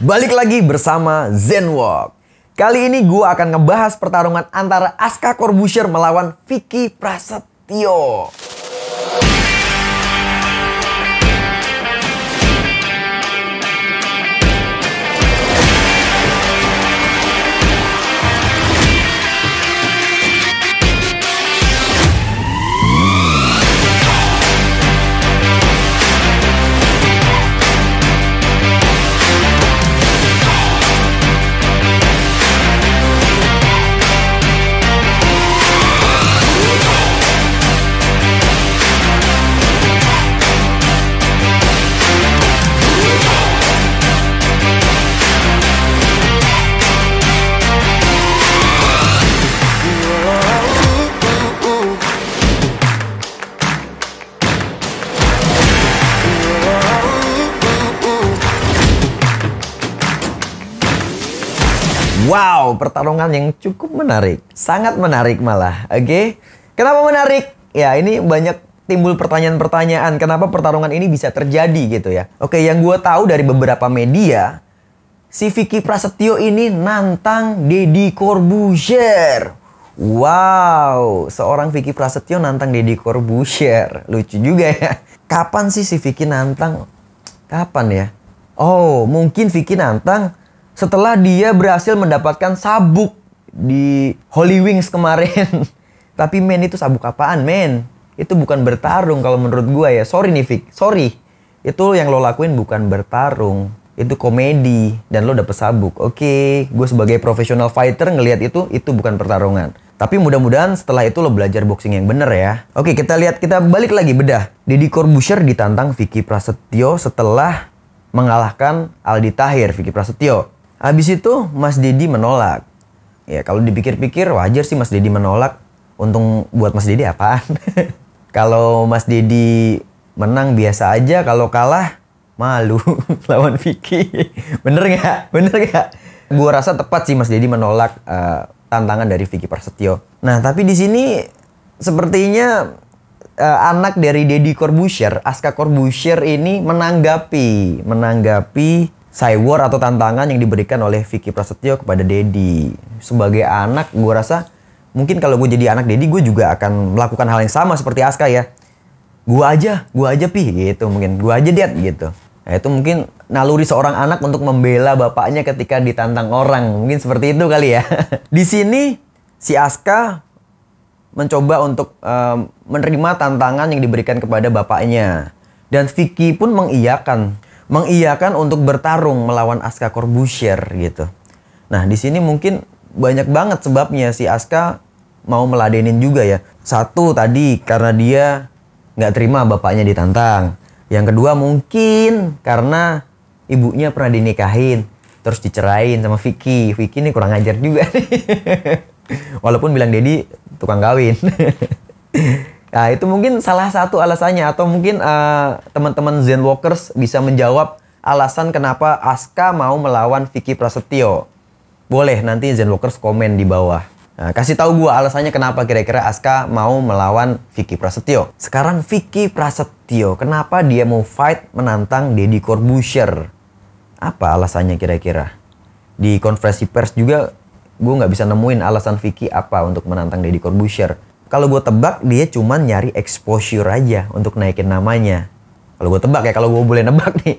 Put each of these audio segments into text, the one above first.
Balik lagi bersama Zenwalk. Kali ini gue akan ngebahas pertarungan antara Aska Corbuzier melawan Vicky Prasetyo. Wow, pertarungan yang cukup menarik. Sangat menarik malah, oke? Kenapa menarik? Ya, ini banyak timbul pertanyaan-pertanyaan. Kenapa pertarungan ini bisa terjadi gitu ya? Oke, yang gue tahu dari beberapa media, si Vicky Prasetyo ini nantang Deddy Corbuzier. Wow, seorang Vicky Prasetyo nantang Deddy Corbuzier. Lucu juga ya. Kapan sih si Vicky nantang? Kapan ya? Oh, mungkin Vicky nantang setelah dia berhasil mendapatkan sabuk di Holy Wings kemarin. Tapi men, itu sabuk apaan men? Itu bukan bertarung kalau menurut gue ya. Sorry nih Vic, sorry. Itu yang lo lakuin bukan bertarung. Itu komedi dan lo dapet sabuk. Oke, gue sebagai professional fighter ngelihat itu bukan pertarungan. Tapi mudah-mudahan setelah itu lo belajar boxing yang bener ya. Oke, kita lihat, kita balik lagi bedah. Deddy Corbuzier ditantang Vicky Prasetyo setelah mengalahkan Aldi Tahir, Vicky Prasetyo. Habis itu Mas Deddy menolak. Ya kalau dipikir-pikir wajar sih Mas Deddy menolak. Untung buat Mas Deddy apaan? Kalau Mas Deddy menang biasa aja, kalau kalah malu lawan Vicky. Bener nggak? Bener nggak? Gua rasa tepat sih Mas Deddy menolak tantangan dari Vicky Prasetyo. Nah tapi di sini sepertinya anak dari Deddy Corbuzier, Aska Corbuzier ini menanggapi cywar atau tantangan yang diberikan oleh Vicky Prasetyo kepada Deddy. Sebagai anak, gue rasa mungkin kalau gue jadi anak Deddy, gue juga akan melakukan hal yang sama seperti Aska ya. Gue aja pi gitu mungkin. Gue aja Dad gitu. Nah, itu mungkin naluri seorang anak untuk membela bapaknya ketika ditantang orang. Mungkin seperti itu kali ya. Di sini si Aska mencoba untuk menerima tantangan yang diberikan kepada bapaknya. Dan Vicky pun mengiyakan untuk bertarung melawan Aska Corbuzier gitu. Nah, di sini mungkin banyak banget sebabnya si Aska mau meladenin juga ya. Satu tadi karena dia nggak terima bapaknya ditantang. Yang kedua mungkin karena ibunya pernah dinikahin terus dicerain sama Vicky. Vicky ini kurang ajar juga nih. Walaupun bilang Deddy tukang kawin. Nah, itu mungkin salah satu alasannya. Atau mungkin teman-teman Zenwalkers bisa menjawab alasan kenapa Aska mau melawan Vicky Prasetyo. Boleh nanti Zenwalkers komen di bawah. Nah, kasih tahu gue alasannya kenapa kira-kira Aska mau melawan Vicky Prasetyo. Sekarang Vicky Prasetyo, kenapa dia mau fight menantang Deddy Corbuzier? Apa alasannya kira-kira? Di konferensi pers juga gue nggak bisa nemuin alasan Vicky apa untuk menantang Deddy Corbuzier. Kalau gue tebak, dia cuman nyari exposure aja untuk naikin namanya. Kalau gue tebak ya, kalau gue boleh nebak nih.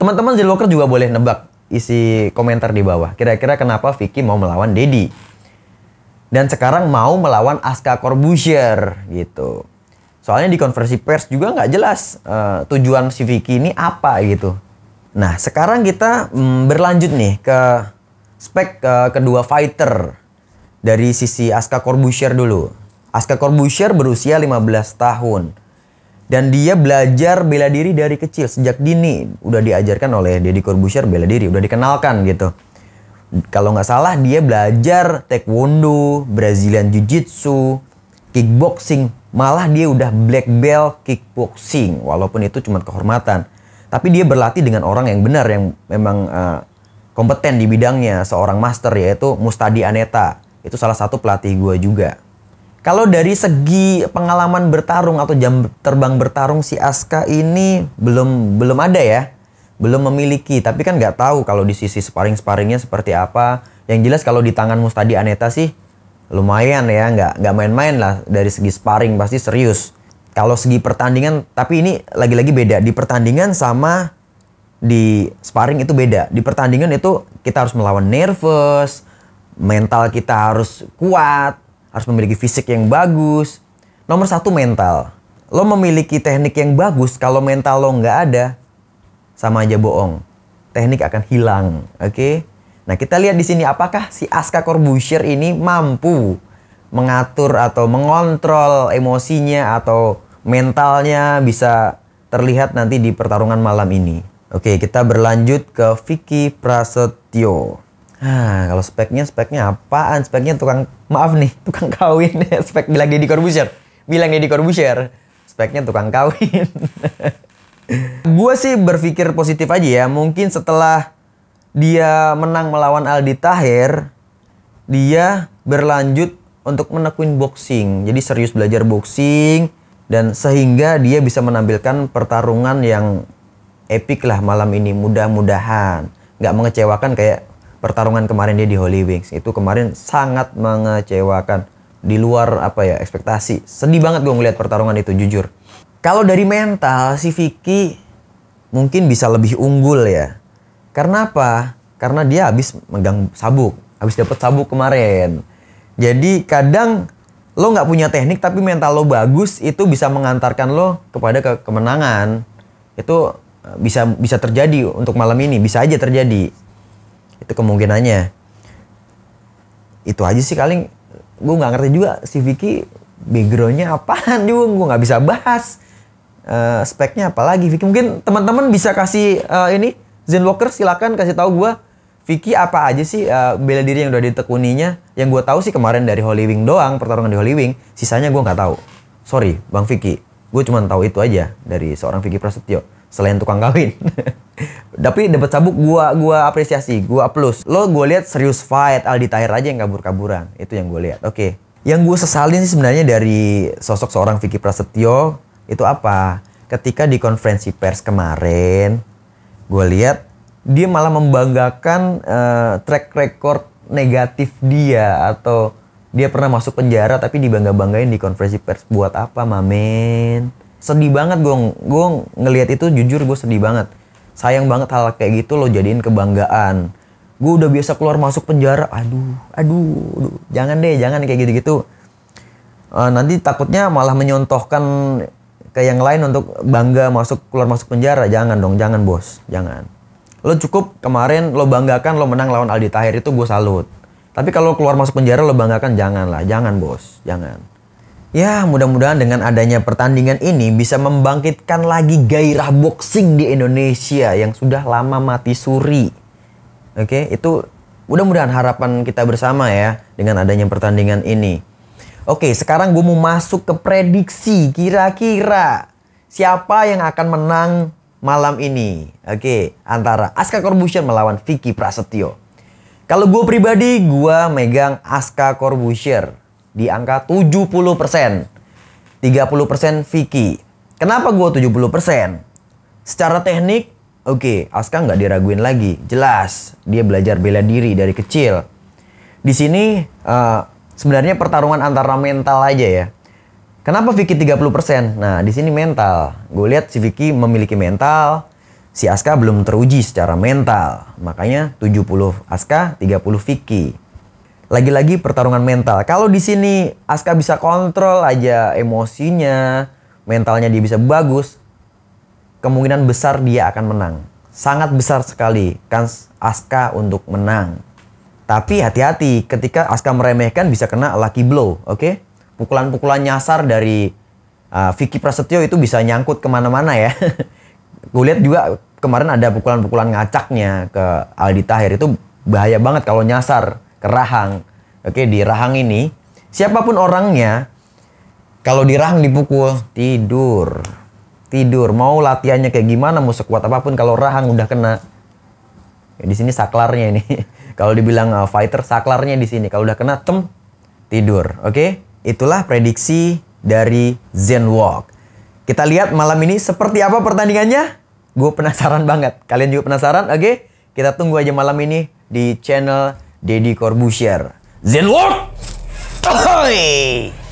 Teman-teman Zenwalker juga boleh nebak. Isi komentar di bawah. Kira-kira kenapa Vicky mau melawan Deddy. Dan sekarang mau melawan Aska Corbuzier gitu. Soalnya di konferensi pers juga nggak jelas tujuan si Vicky ini apa gitu. Nah sekarang kita berlanjut nih ke spek kedua fighter. Dari sisi Aska Corbuzier dulu. Aska Corbuzier berusia 15 tahun. Dan dia belajar bela diri dari kecil. Sejak dini udah diajarkan oleh Deddy Corbuzier bela diri. Udah dikenalkan gitu. Kalau nggak salah dia belajar taekwondo, Brazilian jiu-jitsu, kickboxing. Malah dia udah black belt kickboxing. Walaupun itu cuma kehormatan. Tapi dia berlatih dengan orang yang benar. Yang memang kompeten di bidangnya. Seorang master yaitu Mustadi Aneta. Itu salah satu pelatih gue juga. Kalau dari segi pengalaman bertarung atau jam terbang bertarung si Aska ini belum ada ya. belum memiliki, tapi kan nggak tahu kalau di sisi sparring-sparringnya seperti apa. Yang jelas kalau di tangan Mustadi Aneta sih lumayan ya, nggak main-main lah dari segi sparring, pasti serius. Kalau segi pertandingan, tapi ini lagi-lagi beda. Di pertandingan sama di sparring itu beda. Di pertandingan itu kita harus melawan nervous, mental kita harus kuat, harus memiliki fisik yang bagus. Nomor satu mental. Lo memiliki teknik yang bagus, kalau mental lo nggak ada, sama aja bohong. Teknik akan hilang, oke? Nah, kita lihat di sini apakah si Aska Corbuzier ini mampu mengatur atau mengontrol emosinya atau mentalnya, bisa terlihat nanti di pertarungan malam ini. Oke, kita berlanjut ke Vicky Prasetyo. Kalau speknya apaan? Speknya tukang kawin. Spek bilang Deddy Corbuzier. Speknya tukang kawin. Gue sih berpikir positif aja ya. Mungkin setelah dia menang melawan Aldi Taher, dia berlanjut untuk menekuin boxing. Jadi serius belajar boxing, dan sehingga dia bisa menampilkan pertarungan yang epic lah malam ini. Mudah-mudahan nggak mengecewakan kayak pertarungan kemarin dia di Holy Wings. Itu kemarin sangat mengecewakan, di luar ekspektasi. Sedih banget gue ngeliat pertarungan itu, jujur. Kalau dari mental, si Vicky mungkin bisa lebih unggul ya. Karena apa? Karena dia habis megang sabuk, habis dapet sabuk kemarin. Jadi kadang lo nggak punya teknik tapi mental lo bagus, itu bisa mengantarkan lo kepada kemenangan. Itu bisa terjadi untuk malam ini, bisa aja terjadi. Itu kemungkinannya. Itu aja sih, kali gue nggak ngerti juga si Vicky backgroundnya apaan juga, gue nggak bisa bahas. Speknya apalagi Vicky, mungkin teman-teman bisa kasih ini Zen Walker, silakan kasih tahu gue Vicky apa aja sih bela diri yang udah ditekuninya. Yang gue tahu sih kemarin dari Holy Wing doang, pertarungan di Holy Wing. Sisanya gue nggak tahu. Sorry Bang Vicky, gue cuma tahu itu aja dari seorang Vicky Prasetyo selain tukang kawin. Tapi dapat sabuk gua apresiasi, gua plus. Lo gue lihat serius fight, Aldi Taher aja yang kabur-kaburan. Itu yang gue lihat. Oke. Yang gue sesalin sih sebenarnya dari sosok seorang Vicky Prasetyo itu apa? Ketika di konferensi pers kemarin, gue lihat dia malah membanggakan track record negatif dia, atau dia pernah masuk penjara tapi dibangga-banggain di konferensi pers. Buat apa, mamen? Sedih banget gue ngelihat itu, jujur gue sedih banget. Sayang banget hal kayak gitu lo jadiin kebanggaan. Gue udah biasa keluar masuk penjara, aduh, jangan deh, jangan kayak gitu-gitu. Nanti takutnya malah menyontohkan ke yang lain untuk bangga keluar masuk penjara. Jangan dong, jangan bos, jangan. Lo cukup kemarin lo banggakan lo menang lawan Aldi Taher, itu gue salut. Tapi kalau keluar masuk penjara lo banggakan, janganlah, jangan bos, jangan. Ya, mudah-mudahan dengan adanya pertandingan ini bisa membangkitkan lagi gairah boxing di Indonesia yang sudah lama mati suri. Oke, itu mudah-mudahan harapan kita bersama ya dengan adanya pertandingan ini. Oke, sekarang gue mau masuk ke prediksi. Kira-kira siapa yang akan menang malam ini? Oke, antara Aska Corbuzier melawan Vicky Prasetyo. Kalau gue pribadi, gue megang Aska Corbuzier di angka 70%. 30% Vicky. Kenapa gue 70%? Secara teknik, oke, Aska nggak diraguin lagi. Jelas, dia belajar bela diri dari kecil. Di sini sebenarnya pertarungan antara mental aja ya. Kenapa Vicky 30%? Nah, di sini mental. Gue lihat si Vicky memiliki mental, si Aska belum teruji secara mental. Makanya 70 Aska, 30 Vicky. Lagi-lagi pertarungan mental. Kalau di sini Aska bisa kontrol aja emosinya, mentalnya dia bisa bagus, kemungkinan besar dia akan menang. Sangat besar sekali kans Aska untuk menang. Tapi hati-hati, ketika Aska meremehkan bisa kena lucky blow, oke? Pukulan-pukulan nyasar dari Vicky Prasetyo itu bisa nyangkut kemana-mana ya. Gue lihat juga kemarin ada pukulan-pukulan ngacaknya ke Aldi Taher, itu bahaya banget kalau nyasar ke rahang. Oke, di rahang ini siapapun orangnya, kalau di rahang dipukul tidur. Mau latihannya kayak gimana, mau sekuat apapun, kalau rahang udah kena. Ya, di sini saklarnya ini. Kalau dibilang fighter, saklarnya di sini. Kalau udah kena tidur. Oke, itulah prediksi dari Zen Walk. Kita lihat malam ini seperti apa pertandingannya. Gue penasaran banget. Kalian juga penasaran? Oke, kita tunggu aja malam ini di channel Deddy Corbuzier. Zenlord! Ahoy!